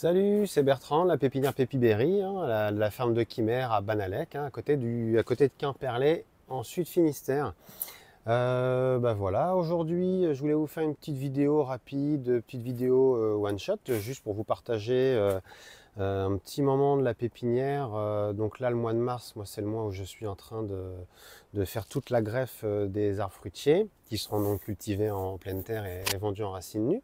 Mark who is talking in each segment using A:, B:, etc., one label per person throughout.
A: Salut, c'est Bertrand, la pépinière Pépiberry, la ferme de Quimère à Banalec, à côté de Quimperlé, en Sud-Finistère. Voilà, aujourd'hui, je voulais vous faire une petite vidéo rapide, petite vidéo one shot, juste pour vous partager un petit moment de la pépinière. Donc là, le mois de mars, moi, c'est le mois où je suis en train de faire toute la greffe des arbres fruitiers, qui seront donc cultivés en pleine terre et vendus en racines nues.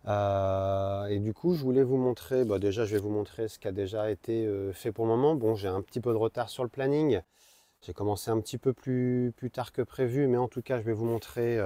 A: Et du coup, je voulais vous montrer, déjà je vais vous montrer ce qui a déjà été fait pour le moment. Bon, j'ai un petit peu de retard sur le planning. J'ai commencé un petit peu plus tard que prévu, mais en tout cas, je vais vous montrer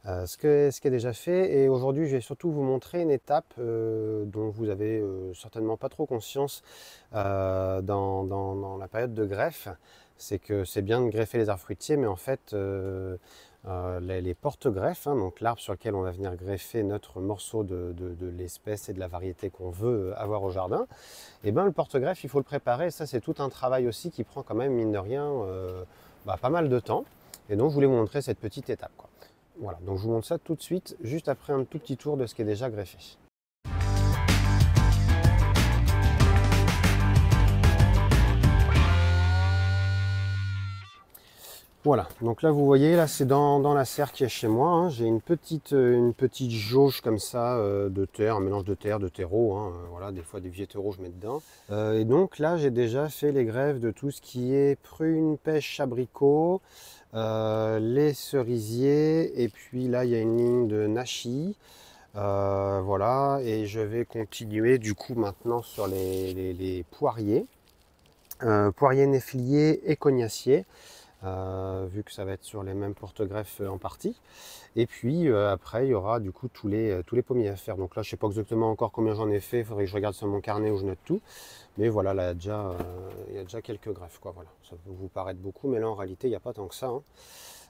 A: ce qui est déjà fait. Et aujourd'hui, je vais surtout vous montrer une étape dont vous avez certainement pas trop conscience dans la période de greffe. C'est que c'est bien de greffer les arbres fruitiers, mais en fait, les porte-greffes, donc l'arbre sur lequel on va venir greffer notre morceau de l'espèce et de la variété qu'on veut avoir au jardin, et le porte-greffe, il faut le préparer. Ça, c'est tout un travail aussi qui prend quand même, mine de rien, pas mal de temps. Et donc, je voulais vous montrer cette petite étape, quoi. Voilà, donc je vous montre ça tout de suite, juste après un tout petit tour de ce qui est déjà greffé. Voilà, donc là vous voyez, là c'est dans la serre qui est chez moi, j'ai une petite jauge comme ça de terre, un mélange de terre, de terreau, voilà, des fois des vieux terreaux je mets dedans. Et donc là j'ai déjà fait les greffes de tout ce qui est prunes, pêches, abricots, les cerisiers, et puis là il y a une ligne de nachi. Voilà, et je vais continuer du coup maintenant sur les poiriers, poiriers néfliers et cognaciers. Vu que ça va être sur les mêmes porte-greffes en partie. Et puis après, il y aura du coup tous les pommiers à faire. Donc là, je ne sais pas exactement encore combien j'en ai fait. Il faudrait que je regarde sur mon carnet où je note tout. Mais voilà, là, il y a déjà quelques greffes, quoi. Voilà. Ça peut vous paraître beaucoup, mais là, en réalité, il n'y a pas tant que ça.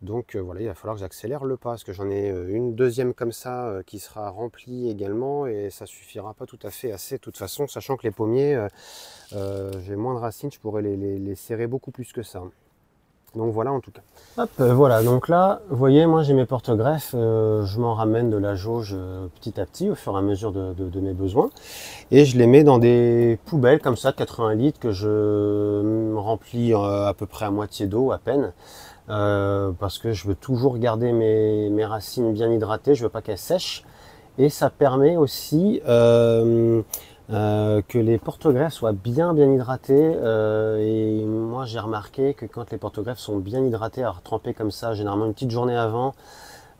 A: Donc voilà, il va falloir que j'accélère le pas, parce que j'en ai une deuxième comme ça qui sera remplie également, et ça suffira pas tout à fait assez de toute façon, sachant que les pommiers, j'ai moins de racines, je pourrais les serrer beaucoup plus que ça. Donc voilà en tout cas. Hop, voilà, donc là, vous voyez, moi j'ai mes porte-greffes, je m'en ramène de la jauge petit à petit au fur et à mesure de mes besoins. Et je les mets dans des poubelles comme ça, de 80 litres, que je remplis à peu près à moitié d'eau à peine. Parce que je veux toujours garder mes racines bien hydratées, je veux pas qu'elles sèchent. Et ça permet aussi que les porte-greffes soient bien hydratés. Et moi j'ai remarqué que quand les porte-greffes sont bien hydratés, alors trempés comme ça, généralement une petite journée avant,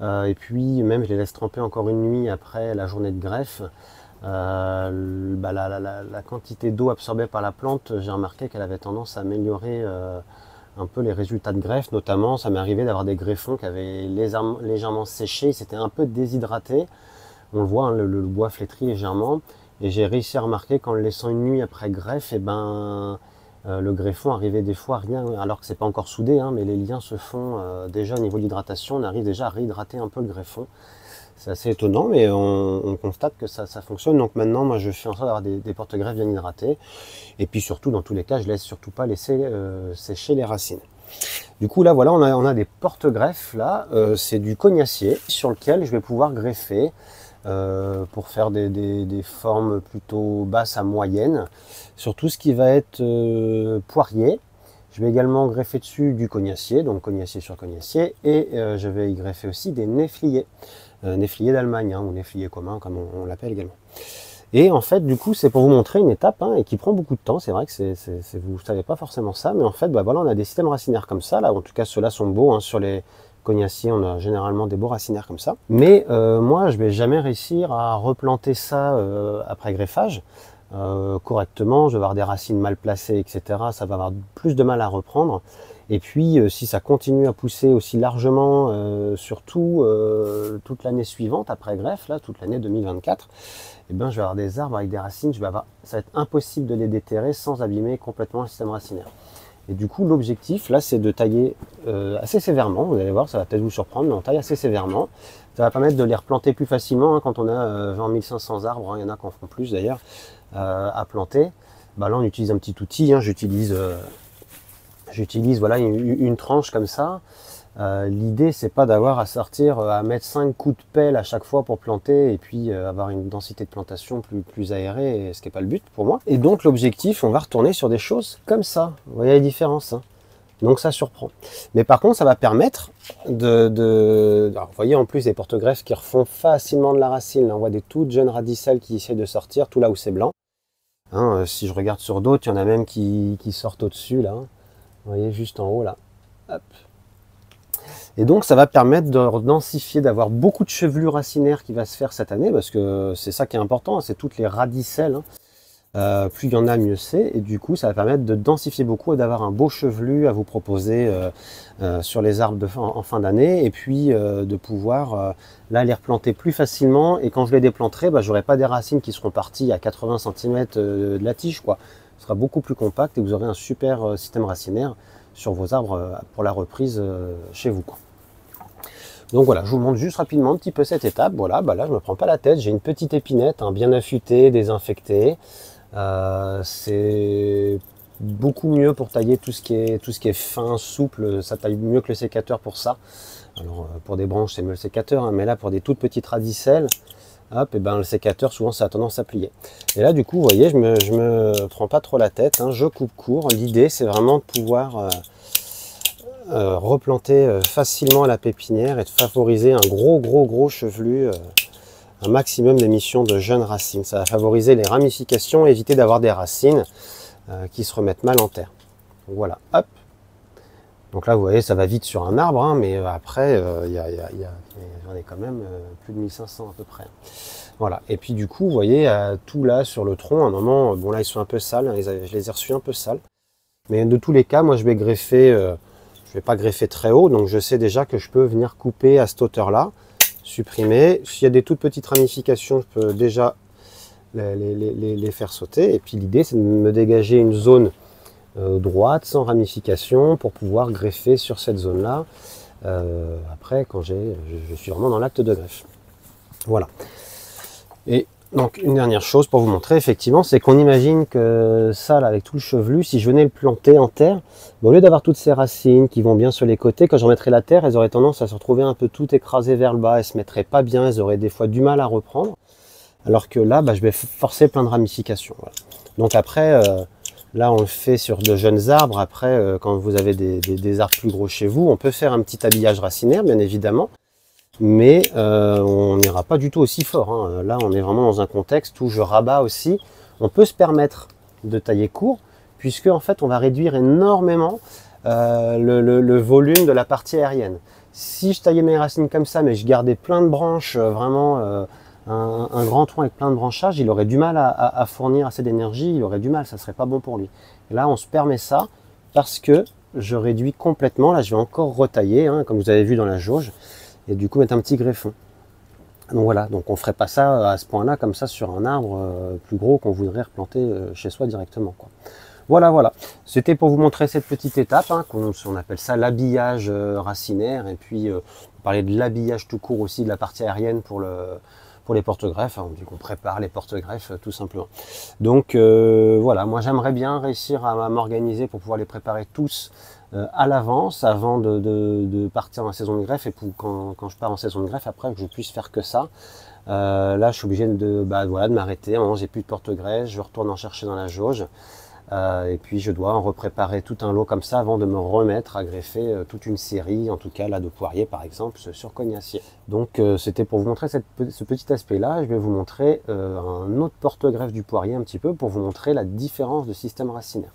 A: et puis même je les laisse tremper encore une nuit après la journée de greffe, la quantité d'eau absorbée par la plante, j'ai remarqué qu'elle avait tendance à améliorer un peu les résultats de greffe. Notamment, ça m'est arrivé d'avoir des greffons qui avaient légèrement séché, ils s'étaient un peu déshydratés. On le voit, le bois flétrit légèrement. Et j'ai réussi à remarquer qu'en le laissant une nuit après greffe, le greffon arrivait des fois rien, alors que c'est pas encore soudé, mais les liens se font déjà au niveau de l'hydratation, on arrive déjà à réhydrater un peu le greffon. C'est assez étonnant, mais on constate que ça fonctionne. Donc maintenant, moi je fais en sorte d'avoir des porte-greffes bien hydratés. Et puis surtout, dans tous les cas, je laisse surtout pas laisser sécher les racines. Du coup là, voilà, on a des porte-greffes là, c'est du cognacier sur lequel je vais pouvoir greffer. Pour faire des formes plutôt basses à moyennes. Sur tout ce qui va être poirier, je vais également greffer dessus du cognacier, donc cognacier sur cognacier, et je vais y greffer aussi des néfliers, néfliers d'Allemagne, ou néfliers communs comme on l'appelle également. Et en fait, du coup, c'est pour vous montrer une étape et qui prend beaucoup de temps. C'est vrai que vous ne savez pas forcément ça, mais en fait, voilà, on a des systèmes racinaires comme ça. Là, en tout cas, ceux-là sont beaux sur les cognaciers, on a généralement des beaux racinaires comme ça. Mais moi, je vais jamais réussir à replanter ça après greffage correctement. Je vais avoir des racines mal placées, etc. Ça va avoir plus de mal à reprendre. Et puis, si ça continue à pousser aussi largement, surtout toute l'année suivante après greffe, là, toute l'année 2024, je vais avoir des arbres avec des racines. Ça va être impossible de les déterrer sans abîmer complètement le système racinaire. Et du coup, l'objectif, là, c'est de tailler assez sévèrement. Vous allez voir, ça va peut-être vous surprendre, mais on taille assez sévèrement. Ça va permettre de les replanter plus facilement quand on a 20 500 arbres. Il y en a qui en font plus d'ailleurs, à planter. Là, on utilise un petit outil. J'utilise voilà, une tranche comme ça. L'idée, c'est pas d'avoir à sortir, à mettre 5 coups de pelle à chaque fois pour planter et puis avoir une densité de plantation plus aérée, ce qui n'est pas le but pour moi. Et donc l'objectif, on va retourner sur des choses comme ça. Vous voyez la différence, hein. Donc ça surprend. Mais par contre, ça va permettre alors, vous voyez en plus des porte-greffes qui refont facilement de la racine. Là, on voit des toutes jeunes radicelles qui essaient de sortir, tout là où c'est blanc. Hein, si je regarde sur d'autres, il y en a même qui sortent au-dessus, là. Vous voyez, juste en haut, là. Hop. Et donc, ça va permettre de densifier, d'avoir beaucoup de chevelure racinaire qui va se faire cette année, parce que c'est ça qui est important, c'est toutes les radicelles, hein. Plus il y en a, mieux c'est. Et du coup, ça va permettre de densifier beaucoup et d'avoir un beau chevelu à vous proposer sur les arbres en fin d'année. Et puis de pouvoir là les replanter plus facilement. Et quand je les déplanterai, bah, j'aurai pas des racines qui seront parties à 80 cm de la tige, quoi. Ce sera beaucoup plus compact et vous aurez un super système racinaire sur vos arbres pour la reprise chez vous, quoi. Donc voilà, je vous montre juste rapidement un petit peu cette étape. Voilà, bah là je me prends pas la tête, j'ai une petite épinette, hein, bien affûtée, désinfectée. C'est beaucoup mieux pour tailler tout ce qui est fin, souple, ça taille mieux que le sécateur pour ça. Alors pour des branches c'est mieux le sécateur, hein, mais là pour des toutes petites radicelles, hop, et ben le sécateur souvent ça a tendance à plier. Et là du coup vous voyez, je me prends pas trop la tête, hein, je coupe court. L'idée c'est vraiment de pouvoir replanter facilement à la pépinière et de favoriser un gros chevelu, un maximum d'émissions de jeunes racines. Ça va favoriser les ramifications, éviter d'avoir des racines qui se remettent mal en terre. Donc voilà, hop. Donc là vous voyez ça va vite sur un arbre, hein, mais après j'en ai quand même plus de 1500 à peu près. Voilà, et puis du coup vous voyez tout là sur le tronc, à un moment, bon là ils sont un peu sales, hein, je les ai reçus un peu sales. Mais de tous les cas, moi je vais greffer, je vais pas greffer très haut, donc je sais déjà que je peux venir couper à cette hauteur-là, supprimer. S'il y a des toutes petites ramifications, je peux déjà les faire sauter. Et puis l'idée, c'est de me dégager une zone droite, sans ramification, pour pouvoir greffer sur cette zone-là. Après, quand je suis vraiment dans l'acte de greffe. Voilà. Et donc une dernière chose pour vous montrer, effectivement, c'est qu'on imagine que ça, là, avec tout le chevelu, si je venais le planter en terre, au lieu d'avoir toutes ces racines qui vont bien sur les côtés, quand je remettrais la terre, elles auraient tendance à se retrouver un peu tout écrasées vers le bas, elles se mettraient pas bien, elles auraient des fois du mal à reprendre. Alors que là, bah, je vais forcer plein de ramifications. Voilà. Donc après, là on le fait sur de jeunes arbres. Après, quand vous avez des arbres plus gros chez vous, on peut faire un petit habillage racinaire, bien évidemment. Mais on n'ira pas du tout aussi fort, hein. Là, on est vraiment dans un contexte où je rabats aussi. On peut se permettre de tailler court, puisque en fait, on va réduire énormément le volume de la partie aérienne. Si je taillais mes racines comme ça, mais je gardais plein de branches, vraiment un grand tronc avec plein de branchages, il aurait du mal à fournir assez d'énergie, il aurait du mal, ça serait pas bon pour lui. Et là, on se permet ça parce que je réduis complètement. Là, je vais encore retailler, hein, comme vous avez vu dans la jauge. Et du coup mettre un petit greffon. Donc voilà, donc on ferait pas ça à ce point-là, comme ça sur un arbre plus gros qu'on voudrait replanter chez soi directement, quoi. Voilà, voilà. C'était pour vous montrer cette petite étape, hein, on appelle ça l'habillage racinaire, et puis on parlait de l'habillage tout court aussi de la partie aérienne pour les porte-greffes, hein, on prépare les porte-greffes tout simplement. Donc voilà, moi j'aimerais bien réussir à m'organiser pour pouvoir les préparer tous à l'avance, avant de partir en saison de greffe, et quand je pars en saison de greffe, après que je puisse faire que ça. Là je suis obligé voilà, de m'arrêter, à un moment j'ai plus de porte-greffe, je retourne en chercher dans la jauge. Et puis je dois en repréparer tout un lot comme ça avant de me remettre à greffer toute une série, en tout cas là de poiriers par exemple sur Cognacier. Donc c'était pour vous montrer ce petit aspect là. Je vais vous montrer un autre porte-greffe du poirier un petit peu pour vous montrer la différence de système racinaire.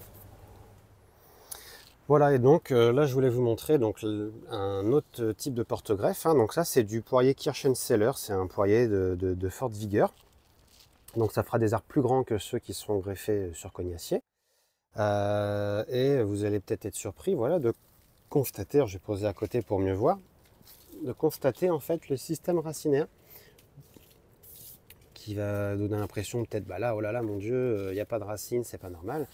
A: Voilà, et donc là je voulais vous montrer donc un autre type de porte-greffe, hein. Donc ça c'est du poirier Kirschenzeller, c'est un poirier de forte vigueur. Donc ça fera des arbres plus grands que ceux qui seront greffés sur Cognacier. Et vous allez peut-être être surpris, voilà, de constater, alors je vais poser à côté pour mieux voir, de constater en fait le système racinaire qui va donner l'impression peut-être, bah là, oh là là, mon Dieu, il n'y a pas de racines, c'est pas normal.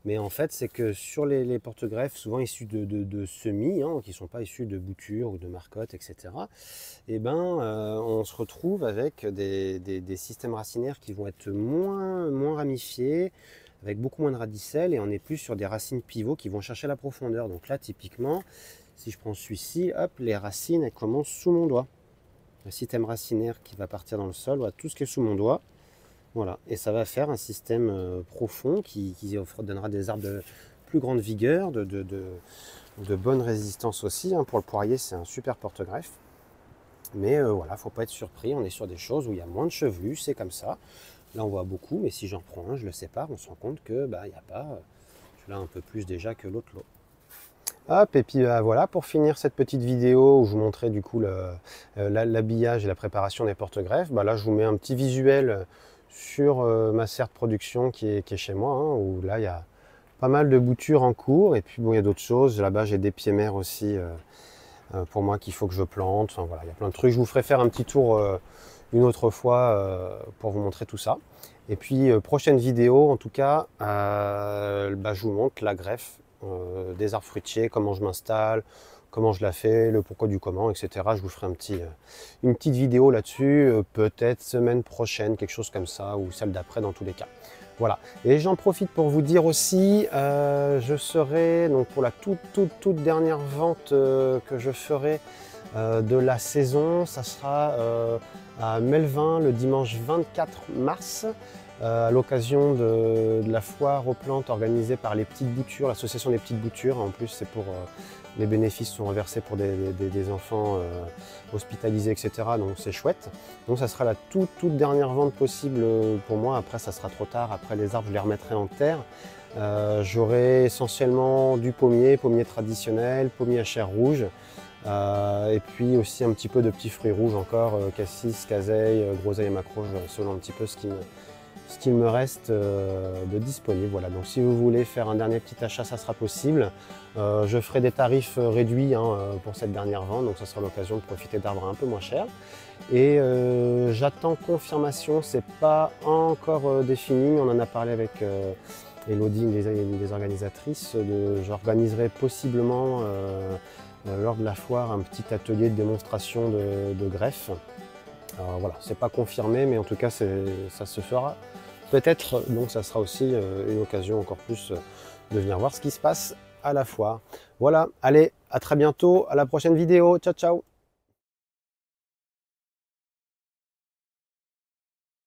A: Mais en fait, c'est que sur les porte-greffes, souvent issus de semis, hein, qui ne sont pas issus de boutures ou de marcottes, etc., et ben, on se retrouve avec des systèmes racinaires qui vont être moins ramifiés, avec beaucoup moins de radicelles, et on est plus sur des racines pivots qui vont chercher la profondeur. Donc là, typiquement, Si je prends celui-ci, hop, les racines, elles commencent sous mon doigt. Le système racinaire qui va partir dans le sol, voilà, tout ce qui est sous mon doigt. Voilà, et ça va faire un système profond qui donnera des arbres de plus grande vigueur, de bonne résistance aussi. Hein. Pour le poirier, c'est un super porte-greffe. Mais voilà, faut pas être surpris, on est sur des choses où il y a moins de chevelus, c'est comme ça. Là, on voit beaucoup, mais si j'en prends un, je le sépare, on se rend compte que il n'y a pas, celui-là un peu plus déjà que l'autre lot. Hop, et puis voilà, pour finir cette petite vidéo où je vous montrais du coup l'habillage et la préparation des porte-greffes, là je vous mets un petit visuel sur ma serre de production qui est chez moi, hein, où là il y a pas mal de boutures en cours, et puis bon, il y a d'autres choses. Là-bas j'ai des pieds mères aussi pour moi qu'il faut que je plante. Enfin voilà, il y a plein de trucs. Je vous ferai faire un petit tour une autre fois pour vous montrer tout ça. Et puis prochaine vidéo, en tout cas, je vous montre la greffe des arbres fruitiers, comment je m'installe, comment je la fais, le pourquoi du comment, etc. Je vous ferai une petite vidéo là-dessus, peut-être semaine prochaine, quelque chose comme ça, ou celle d'après dans tous les cas. Voilà, et j'en profite pour vous dire aussi, je serai, donc pour la toute dernière vente que je ferai de la saison, ça sera à Melvin le dimanche 24 mars, à l'occasion de la foire aux plantes organisée par les Petites Boutures, l'association des Petites Boutures. En plus, c'est pour les bénéfices sont reversés pour des enfants hospitalisés, etc. Donc c'est chouette. Donc ça sera la toute dernière vente possible pour moi. Après, ça sera trop tard. Après, les arbres, je les remettrai en terre. J'aurai essentiellement du pommier traditionnel, pommier à chair rouge. Et puis aussi un petit peu de petits fruits rouges encore, cassis, caseille, groseille et macroge, selon un petit peu ce qu'il me reste de disponible. Voilà, donc si vous voulez faire un dernier petit achat, ça sera possible. Je ferai des tarifs réduits pour cette dernière vente, donc ça sera l'occasion de profiter d'arbres un peu moins chers. Et j'attends confirmation, c'est pas encore défini, on en a parlé avec Elodie, une des organisatrices. J'organiserai possiblement lors de la foire un petit atelier de démonstration de greffe. Alors voilà, c'est pas confirmé, mais en tout cas ça se fera peut-être, donc ça sera aussi une occasion encore plus de venir voir ce qui se passe à la foire. Voilà, allez, à très bientôt, à la prochaine vidéo, ciao ciao.